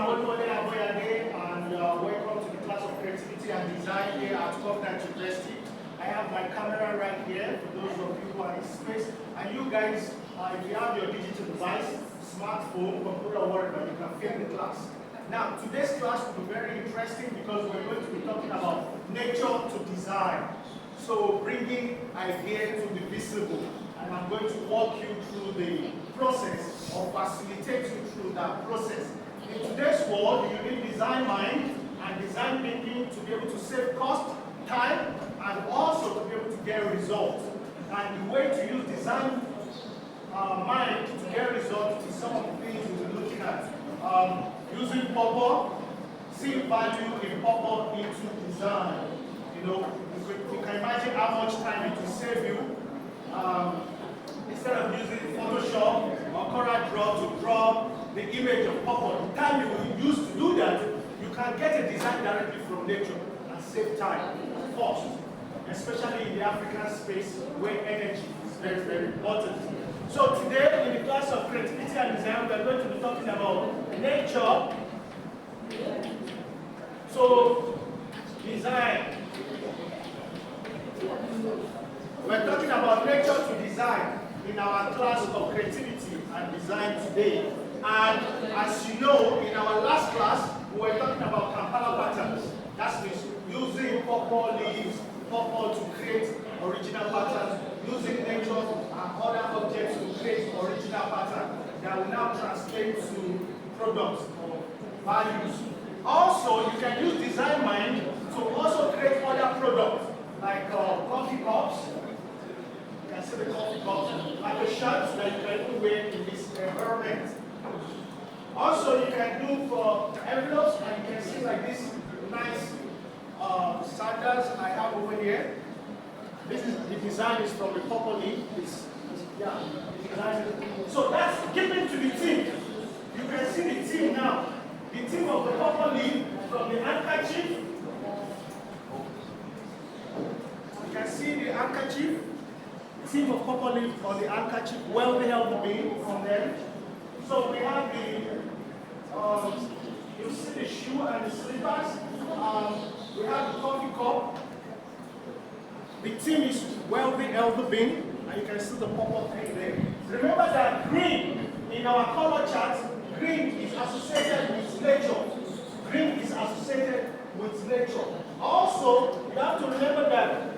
I'm Oluwole Aboyade, and welcome to the class of Creativity and Design here at Covenant University. I have my camera right here for those of you who are in space. And you guys, if you have your digital device, smartphone, computer, or whatever, you can film the class. Now, today's class will be very interesting because we're going to be talking about nature to design. So, bringing idea to the visible. And I'm going to walk you through the process or facilitate you through that process. In today's world, you need design mind and design thinking to be able to save cost, time, and also to be able to get results. And the way to use design mind to get results is some of the things we'll be looking at. Using purple, seeing value in purple into design. You know, you can imagine how much time it will save you. Instead of using Photoshop or CorelDRAW to draw the image of purple, the time you will use to do that, you can get a design directly from nature and save time, cost, especially in the African space where energy is very, very important. So today, in the class of Creativity and Design, we are going to be talking about nature. So, design. We're talking about nature to design in our class of Creativity and Design today. And as you know, in our last class, we were talking about Kampala patterns. That means using purple leaves, purple to create original patterns, using nature and other objects to create original patterns that will now translate to products or values. Also, you can use design mind to also create other products like coffee cups. You can see the coffee cups, like a shirt that you can even wear in this environment. Also, you can do for envelopes, and you can see like this nice sandals I have over here. This is the design is from the purple leaf. Yeah, the design. So that's keeping to the theme. You can see the theme now. The theme of the purple leaf from the handkerchief. You can see the handkerchief. Theme of purple leaf on the handkerchief. Wealthy, healthy being from there. So we have the you see the shoe and the slippers. We have the coffee cup. The theme is wealthy, healthy being, and you can see the purple thing there. Remember that green in our color chart, green is associated with nature. Green is associated with nature. Also, you have to remember that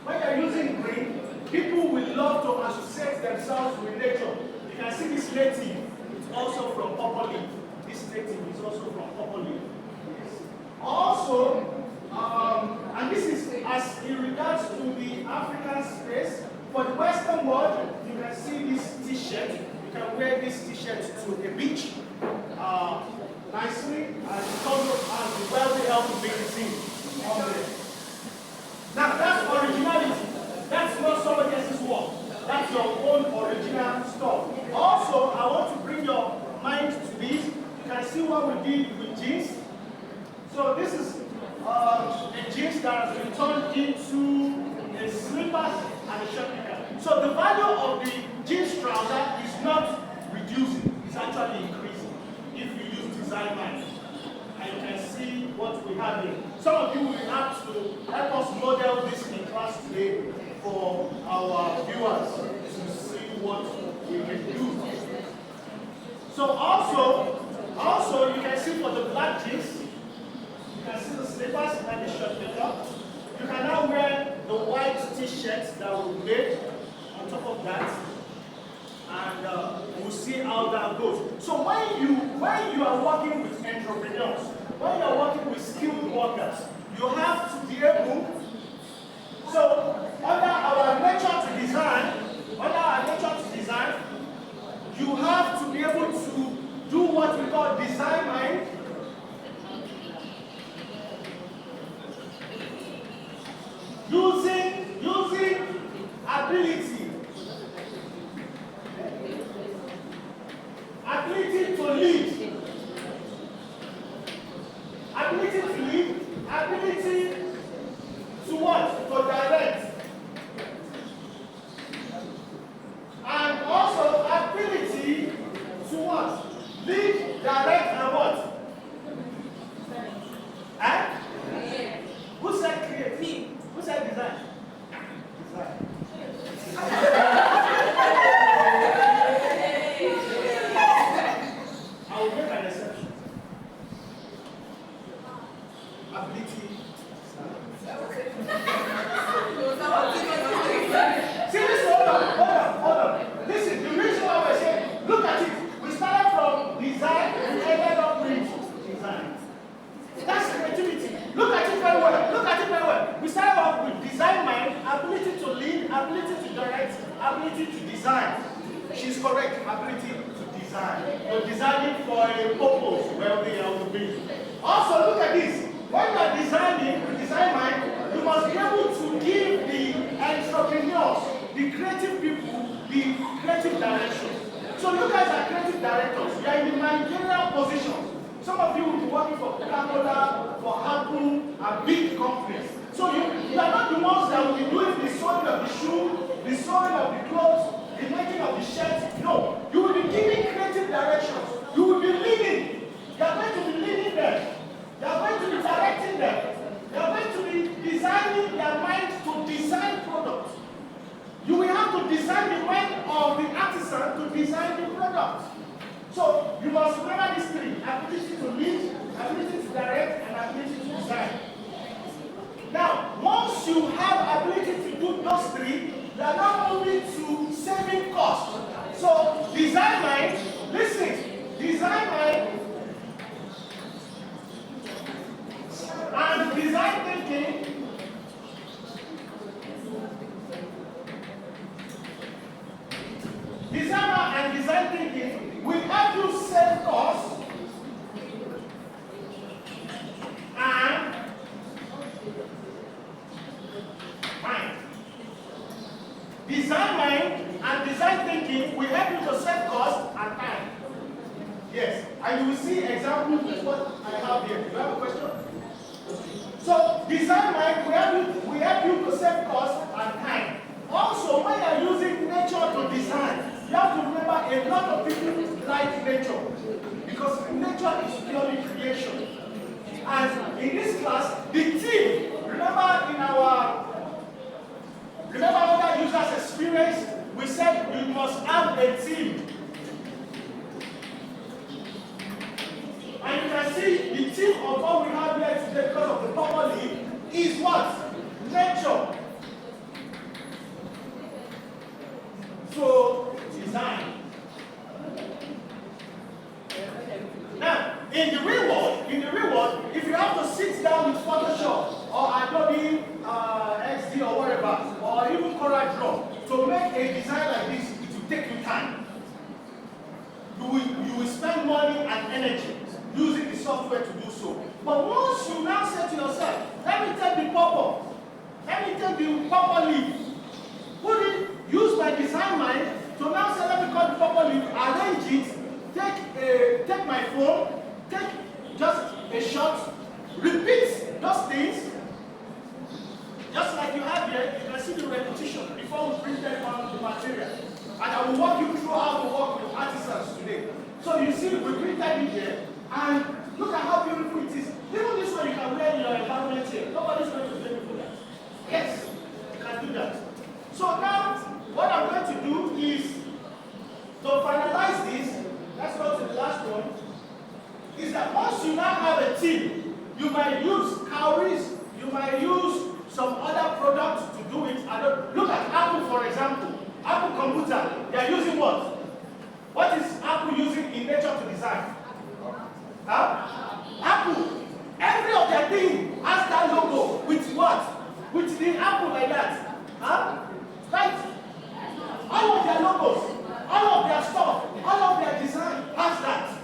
when you're using green, people will love to associate themselves with nature. You can see this native. It's also from purple leaf. This native is also from purple leaf. Also, and this is as in regards to the African space. For the Western world, you can see this t-shirt. You can wear this t-shirt to a beach nicely, and it also has the wealthy healthy being on there. Now that's originality. That's not somebody else's work. That's your own original stuff. Also, I want to bring your mind to this. You can see what we did with jeans. So this is a jeans that has been turned into a slippers and a shirt maker. So the value of the jeans trouser is not reducing, it's actually increasing if you use design mind. And you can see what we have here. Some of you will have to help us model this in class today for our viewers to see what we can do. So also you can see for the black jeans, you can see the slippers and the shirt maker. You can now wear the white t-shirt that we made on top of that, and we'll see how that goes. So when you are working with entrepreneurs, when you are working with skilled workers, you have to be able. So under our nature to design, you have to be able to do what we call design mind. Using ability to lead, ability ability to direct, ability to design. She's correct, ability to design. You're designing for a purpose, well, they are to be. Also, look at this. When you are designing, with design mind, you must be able to give the entrepreneurs, the creative people, the creative direction. So you guys are creative directors. You are in the managerial position. Some of you will be working for Coca-Cola, for Apple, and big companies. So you are not the ones that will be doing the sewing of the shoe, the sewing of the clothes, the making of the shirt. No, you will be giving creative directions. You will be leading. You are going to be leading them. You are going to be directing them. You are going to be designing their mind to design products. You will have to design the mind of the artisan to design the product. So you must remember these three: ability to lead, ability to direct, and ability to design. Now, once you have ability to do those three, you are not only to saving costs. So design mind, listen, design mind and design thinking designer and design thinking will help you save costs and mind. Design mind and design thinking will help you to save costs and time. Yes, and you will see examples of what I have here. Do you have a question? So design mind will help you to save costs and time. Also, when you are using nature to design, you have to remember a lot of people like nature because nature is purely creation. And in this class, the team, remember under users experience, we said you must have a team. And you can see the team of what we have here today because of the purple leaf is what? Nature. So, design. Now, in the real world, if you have to sit down with Photoshop or Adobe XD or whatever, or even Corel Draw, to make a design like this, it will take you time. You will spend money and energy using the software to do so. But once you now say to yourself, let me take the purple, let me take the purple leaf, use my design mind to now say, let me cut the purple leaf, arrange it, take my phone, take just a shot, repeat those things, just like you have here. You can see the repetition before we print them on the material. And I will walk you through how to work with artisans today. So you see, we printed it here, and look at how beautiful it is. Even this one you can wear in your environment here. Nobody's going to blame you for that. Yes, you can do that. So now, what I'm going to do is to finalize this. Let's go to the last one. Is that once you now have a team, you might use cowries, you might use some other products to do it. Look at Apple, for example. Apple computer, they are using what? What is Apple using in nature to design? Huh? Apple. Every of their thing has that logo with what? With the apple like that. Huh? Right? All of their logos, all of their stuff, all of their design has that.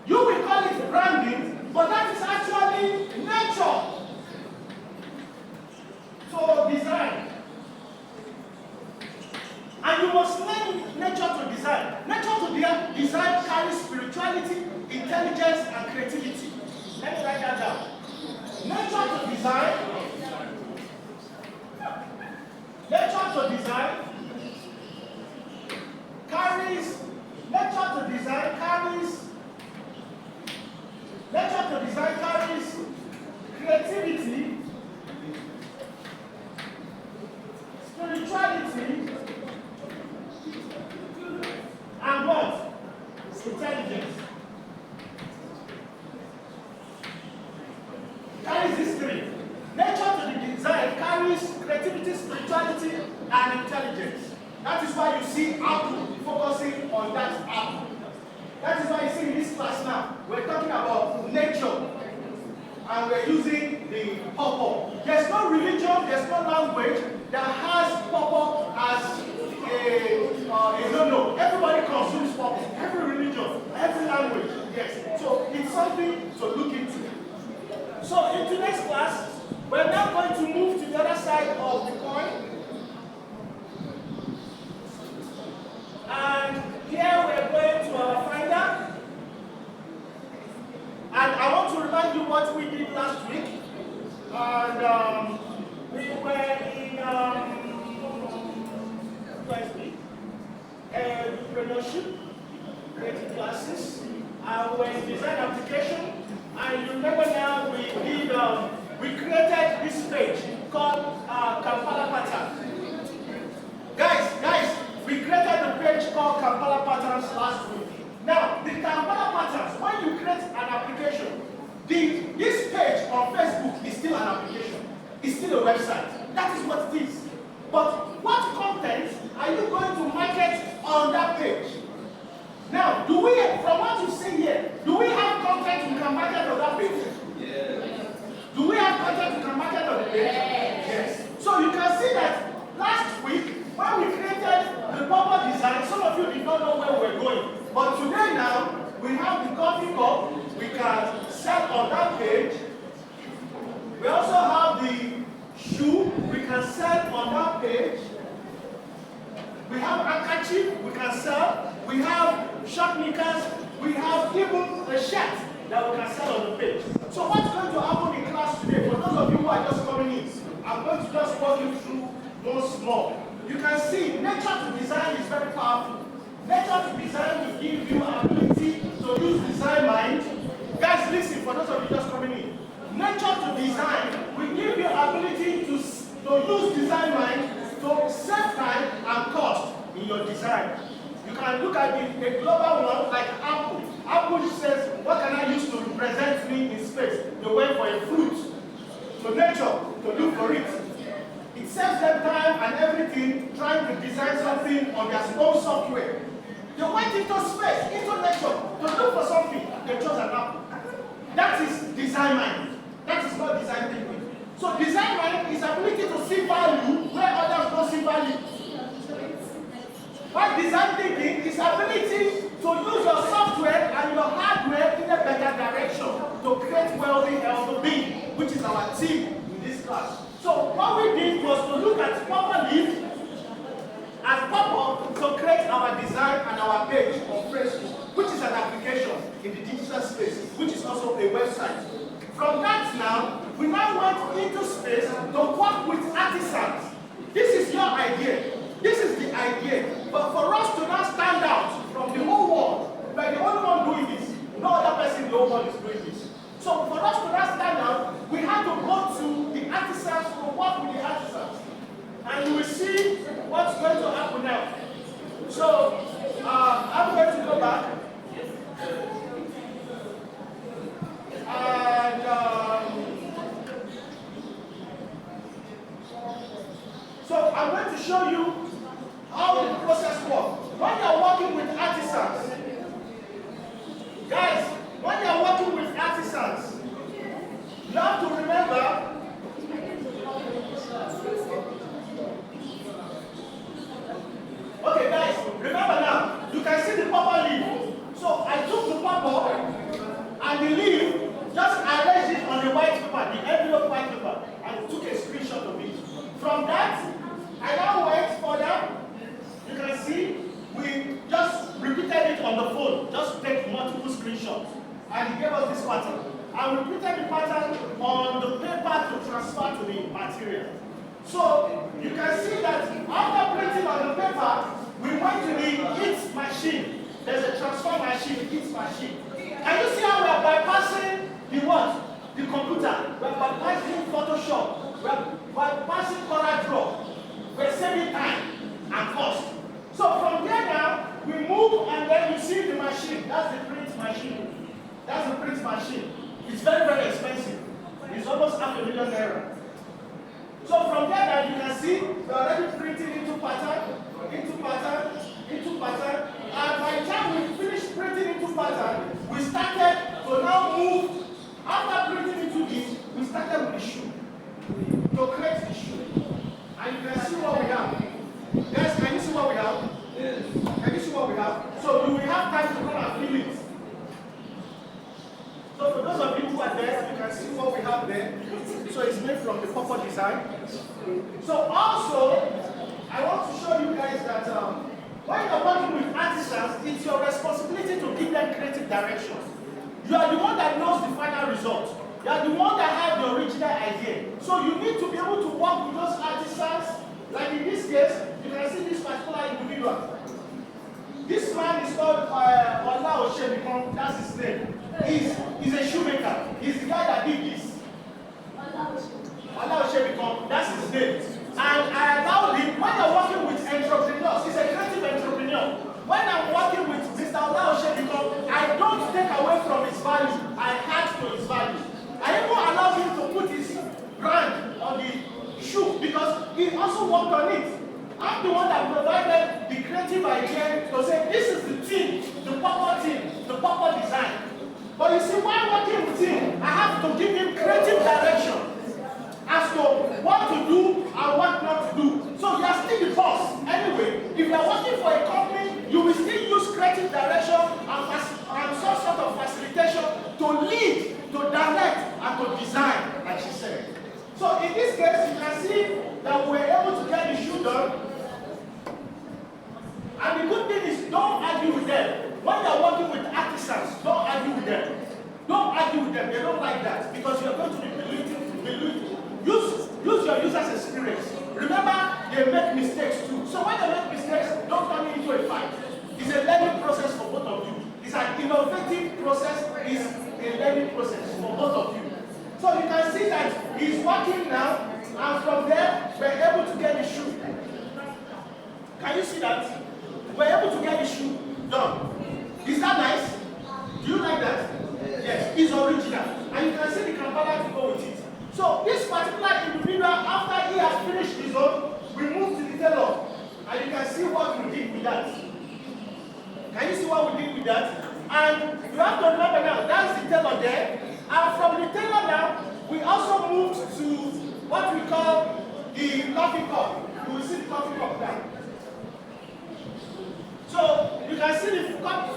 You will call it branding, but that is actually nature. So design. And you must learn nature to design. Nature to design carries spirituality, intelligence, and creativity. Let me write that down. Nature to design. Nature to design carries. Nature to design carries. Nature to design carries creativity, spirituality, and what? Intelligence. Carries these three. Nature to design carries creativity, spirituality, and intelligence. That is why you see Apple focusing on that apple. That is why you see in this class now, we're talking about nature. And we're using the purple. There's no religion, there's no language that has purple a no-no. Everybody consumes pop, every religion, every language. Yes. So it's something to look into. So in today's class, we're now going to move to the other side of the coin. And here we're going to our finder. And I want to remind you what we did last week. And we were in entrepreneurship, creative classes, and we're in design application. And you remember now we created this page called Kampala pattern. Guys, we created the page called Kampala patterns last week. Now, the Kampala patterns, when you create an application, this page on Facebook is still an application. It's still a website. That is what it is. But what content are you going to market on that page? Now, from what you see here, do we have content we can market on that page? Yes. Do we have content we can market on the page? Yes. So you can see that last week, when we created the proper design, some of you did not know where we're going. But today now, we have the coffee cup we can sell on that page. We also have the shoe we can sell on that page. We have handkerchief we can sell. We have short knickers. We have even a shirt that we can sell on the page. So what's going to happen in class today, for those of you who are just coming in, I'm going to just walk you through once more. You can see nature to design is very powerful. Nature to design will give you ability to use design mind. Guys, listen, for those of you just coming in. Nature to design will give you ability to use design mind to save time and cost in your design. You can look at a global one like Apple. Apple says, what can I use to represent me in space? They went for a fruit. So nature, to look for it. It saves them time and everything trying to design something on their own software. They went into space, into nature, to look for something. They chose an apple. That is design mind. That is not design thinking. So design mind is ability to see value where others don't see value. While design thinking is ability to use your software and your hardware in a better direction to create wealthy, healthy being, which is our theme in this class. So what we did was to look at properly as purpose to create our design and our page on Facebook, which is an application in the digital space, which is also a website. From that now, we now went into space to work with artisans. This is your idea. This is the idea. But for us to now stand out from the whole world, we're the only one doing this. No other person in the whole world is doing this. So for us to now stand out, we had to go to the artisans to work with the artisans. And you will see what's going to happen now. So I'm going to go back. And so I'm going to show you how the process works. When you're working with artisans, guys, when you're working with artisans, you have to remember okay, guys, remember now, you can see the purple leaf. So I took the purple and the leaf, just arranged it on the white paper, the envelope white paper, and took a screenshot of it. From that, I now went further. You can see, we just repeated it on the phone, just take multiple screenshots. And he gave us this pattern. And we repeated the pattern on the paper to transfer to the material. So you can see that after printing on the paper, we went to the HIT machine. There's a transfer machine, HIT machine. Can you see how we are bypassing the what? The computer. We are bypassing Photoshop. We are bypassing CorelDRAW. We're saving time and cost. So from there now, we move and then you see the machine. That's the print machine. That's the print machine. It's very, very expensive. It's almost ₦500,000. So from there now you can see we're already printing into pattern, into pattern, into pattern. And by the time we finish printing into pattern, we started to now move. After printing into this, we started with the shoe. To create the shoe. And you can see what we have. Guys, can you see what we have? what we have there. So it's made from the purple design. So also, I want to show you guys that when you're working with artisans, it's your responsibility to give them creative direction. You are the one that knows the final result. You are the one that has the original idea. So you need to be able to work with those artisans. Like in this case, you can see this particular individual. This man is called Oluwole, that's his name. He's a shoemaker. He's the guy that did this. Oluwole, that's his name. And I allowed him, when I'm working with entrepreneurs, he's a creative entrepreneur. When I'm working with Mr. Oluwole, I don't take away from his value. I add to his value. I even allow him to put his brand on the shoe because he also worked on it. I'm the one that provided the creative idea to say, this is the team, the proper design. But you see, while working with him, I have to give him creative direction as to what to do and what not to do. So you are still the boss. Anyway, if you are working for a company, you will still use creative direction and some sort of facilitation to lead, to direct, and to design, like she said. So in this case, you can see that we were able to get the shoe done. And the good thing is, don't argue with them. When you are working with artisans, don't argue with them. Don't argue with them. They don't like that because you are going to be believing. Use your user's experience. Remember, they make mistakes too. So when they make mistakes, don't turn it into a fight. It's a learning process for both of you. It's an innovative process. It's a learning process for both of you. So you can see that he's working now, and from there, we're able to get the shoe. Can you see that? We're able to get the shoe done. Is that nice? Do you like that? Yes, it's original. And you can see the Kampala to go with it. So this particular individual, after he has finished his own, we move to the tailor. And you can see what we did with that. Can you see what we did with that? And you have to remember now, that's the tailor there. And from the tailor now, we also moved to what we call the coffee cup. You will see the coffee cup now. So you can see the cup.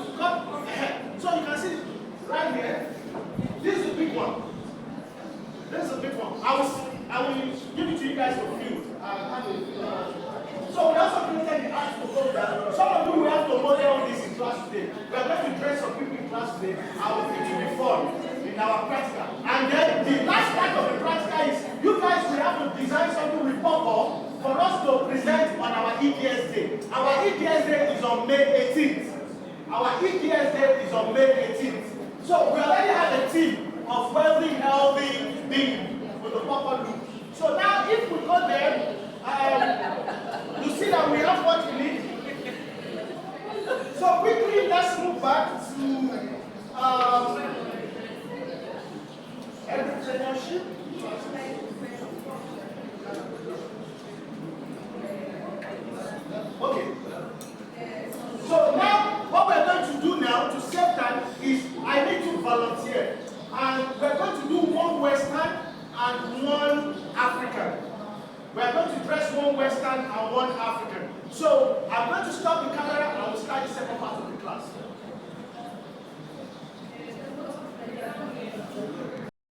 So you can see right here. This is the big one. This is a big one. I will give it to you guys for free. So we also created the art program. Some of you will have to model this in class today. We are going to train some people in class today. I will teach you before in our practical. And then the last part of the practical is you guys will have to design something with purple for us to present on our EDS day. Our EDS day is on May 18th. Our EDS day is on May 18th. So we already have a team of wealthy, healthy, big, with the purple look. So now if we go there, you see that we have what we need. So quickly, let's move back to entrepreneurship. Okay. So now, what we're going to do now to save time is I need to volunteer. And we're going to do one Western and one African. We're going to dress one Western and one African. So I'm going to stop the camera and we'll start the second part of the class.